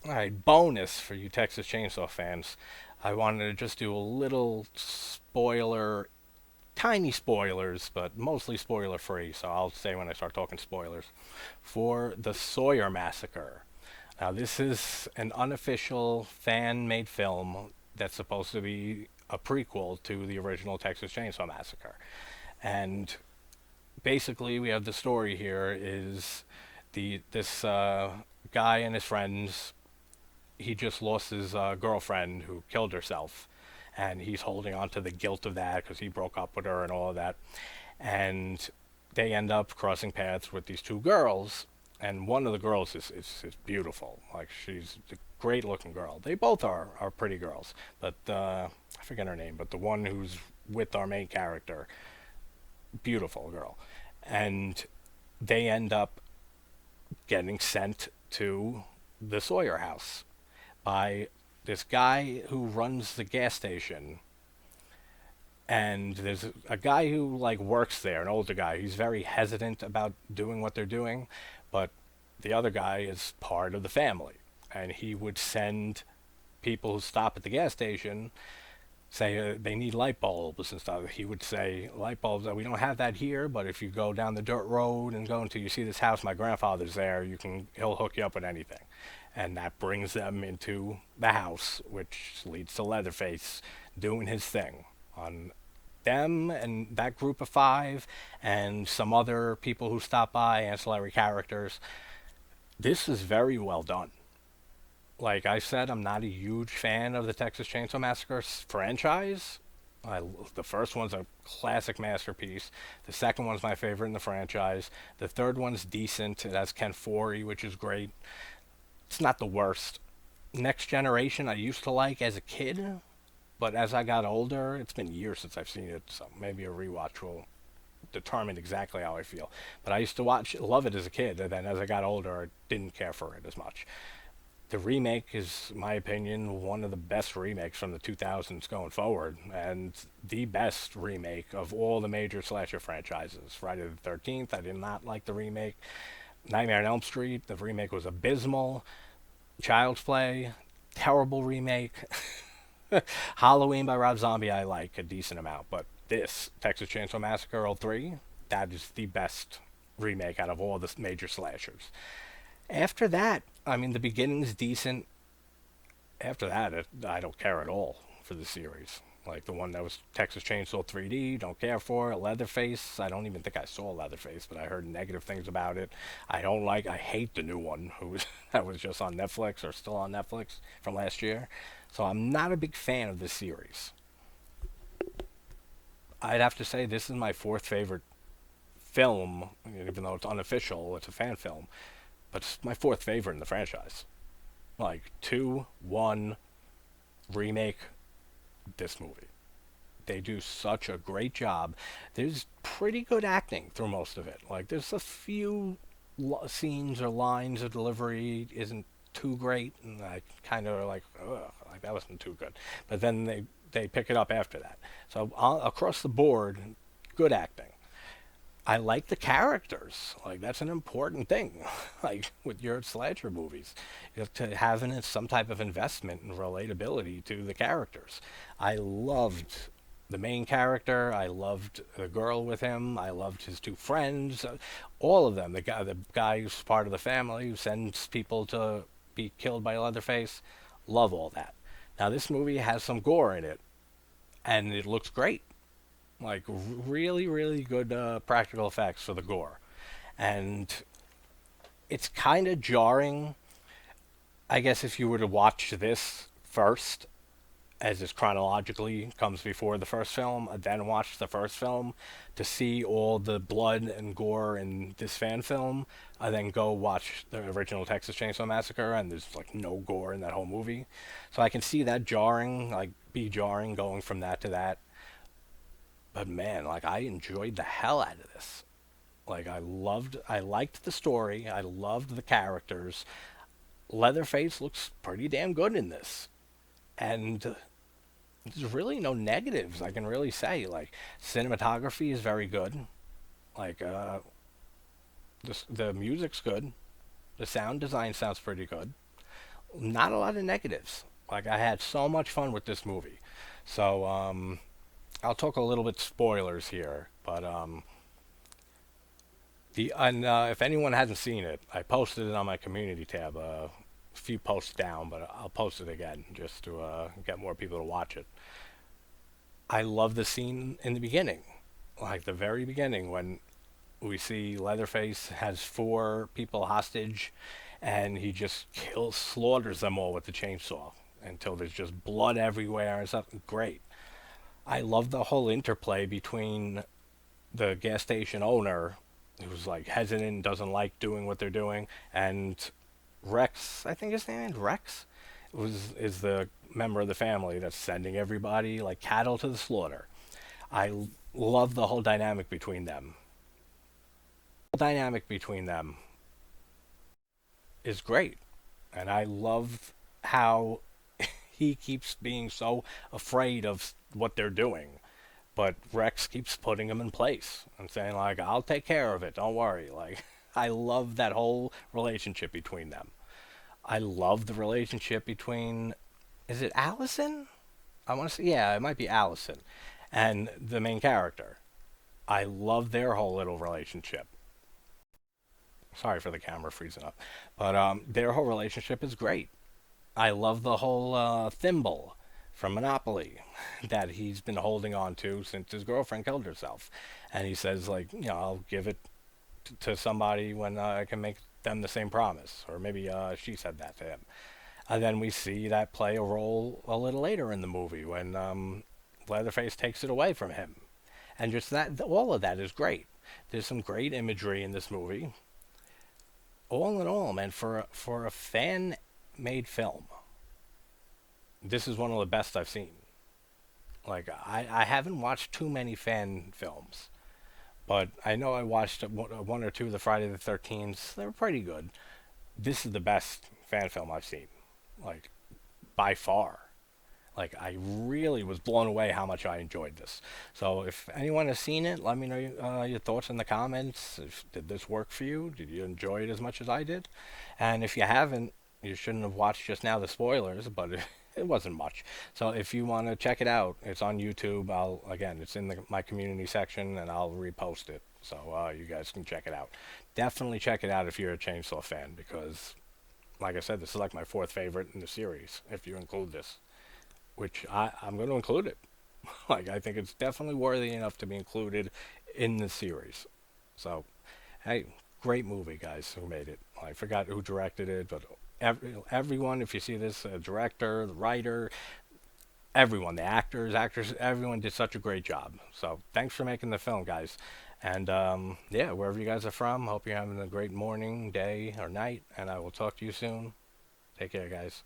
All right, bonus for you Texas Chainsaw fans. I wanted to just do a little spoiler, tiny spoilers, but mostly spoiler free. So I'll say when I start talking spoilers for the Sawyer Massacre. Now, this is an unofficial fan made film that's supposed to be a prequel to the original Texas Chainsaw Massacre. And basically, we have the story here is this guy and his friends. He just lost his girlfriend who killed herself, and he's holding on to the guilt of that because he broke up with her and all of that. And they end up crossing paths with these two girls, and one of the girls is beautiful. Like, she's a great looking girl. They both are pretty girls, but I forget her name, but the one who's with our main character, beautiful girl. And they end up getting sent to the Sawyer house by this guy who runs the gas station. And there's a guy who like works there, an older guy. He's very hesitant about doing what they're doing, but the other guy is part of the family, and he would send people who stop at the gas station, say they need light bulbs and stuff. He would say, light bulbs, we don't have that here, but if you go down the dirt road and go until you see this house, my grandfather's there, he'll hook you up with anything. And that brings them into the house, which leads to Leatherface doing his thing on them and that group of five and some other people who stop by, ancillary characters. This is very well done. Like I said, I'm not a huge fan of the Texas Chainsaw Massacre franchise. I, the first one's a classic masterpiece. The second one's my favorite in the franchise. The third one's decent. It has Ken Foree, which is great. It's not the worst. Next Generation I used to like as a kid, but as I got older, it's been years since I've seen it, so maybe a rewatch will determine exactly how I feel. But I used to love it as a kid, and then as I got older, I didn't care for it as much. The remake is, in my opinion, one of the best remakes from the 2000s going forward, and the best remake of all the major slasher franchises. Friday the 13th, I did not like the remake. Nightmare on Elm Street, the remake was abysmal. Child's Play, terrible remake. Halloween by Rob Zombie, I like a decent amount, but this, Texas Chainsaw Massacre '03, that is the best remake out of all the major slashers. After that, I mean, the beginning's decent. After that, I don't care at all for the series. Like the one that was Texas Chainsaw 3D, don't care for it. Leatherface, I don't even think I saw Leatherface, but I heard negative things about it. I hate the new one, that was just on Netflix or still on Netflix from last year. So I'm not a big fan of this series. I'd have to say this is my fourth favorite film, even though it's unofficial, it's a fan film, but it's my fourth favorite in the franchise. Like two, one, remake, this movie. They do such a great job. There's pretty good acting through most of it. Like there's a few scenes or lines of delivery isn't too great, and I kind of like, ugh, like that wasn't too good. But then they pick it up after that. So across the board, good acting. I like the characters. Like that's an important thing. Like with your slasher movies, you have to have some type of investment and relatability to the characters. I loved the main character. I loved the girl with him. I loved his two friends. All of them. The guy who's part of the family who sends people to be killed by Leatherface. Love all that. Now this movie has some gore in it, and it looks great. Like really, really good practical effects for the gore, and it's kind of jarring. I guess if you were to watch this first, as this chronologically comes before the first film, and then watch the first film to see all the blood and gore in this fan film, and then go watch the original Texas Chainsaw Massacre, and there's like no gore in that whole movie. So I can see that jarring, like be jarring going from that to that. But man, like I enjoyed the hell out of this. Like I liked the story. I loved the characters. Leatherface looks pretty damn good in this. And there's really no negatives I can really say. Like cinematography is very good. Like the music's good. The sound design sounds pretty good. not a lot of negatives. Like, I had so much fun with this movie. So, I'll talk a little bit spoilers here, but if anyone hasn't seen it, I posted it on my community tab a few posts down, but I'll post it again just to get more people to watch it. I love the scene in the beginning, like the very beginning when we see Leatherface has four people hostage, and he just kills, slaughters them all with the chainsaw until there's just blood everywhere and stuff. Great. I love the whole interplay between the gas station owner, who's like hesitant, doesn't like doing what they're doing, and Rex, I think his name is Rex, is the member of the family that's sending everybody like cattle to the slaughter. Love the whole dynamic between them. The dynamic between them is great, and I love how he keeps being so afraid of what they're doing, but Rex keeps putting him in place and saying like, "I'll take care of it. Don't worry." Like, I love that whole relationship between them. I love the relationship between, is it Allison? I want to say, yeah, it might be Allison, and the main character. I love their whole little relationship. Sorry for the camera freezing up, but their whole relationship is great. I love the whole thimble from Monopoly that he's been holding on to since his girlfriend killed herself, and he says like, I'll give it to somebody when I can make them the same promise, or maybe she said that to him. And then we see that play a role a little later in the movie when Leatherface takes it away from him, and just that, all of that is great. There's some great imagery in this movie. All in all, man, for a fan made film, this is one of the best I've seen. Like, I haven't watched too many fan films, but I know I watched one or two of the Friday the 13th. They were pretty good. This is the best fan film I've seen, like, by far. Like, I really was blown away how much I enjoyed this. So if anyone has seen it, let me know your thoughts in the comments. Did this work for you? Did you enjoy it as much as I did? And if you haven't, you shouldn't have watched just now the spoilers, but it wasn't much. So if you want to check it out, it's on YouTube. It's in my community section, and I'll repost it so you guys can check it out. Definitely check it out if you're a Chainsaw fan, because, like I said, this is like my fourth favorite in the series, if you include this, which I'm going to include it. Like, I think it's definitely worthy enough to be included in the series. So, hey, great movie, guys, who made it. I forgot who directed it, but everyone, if you see this, director, the writer, everyone, the actors, everyone did such a great job. So, thanks for making the film, guys. And, yeah, wherever you guys are from, hope you're having a great morning, day, or night, and I will talk to you soon. Take care, guys.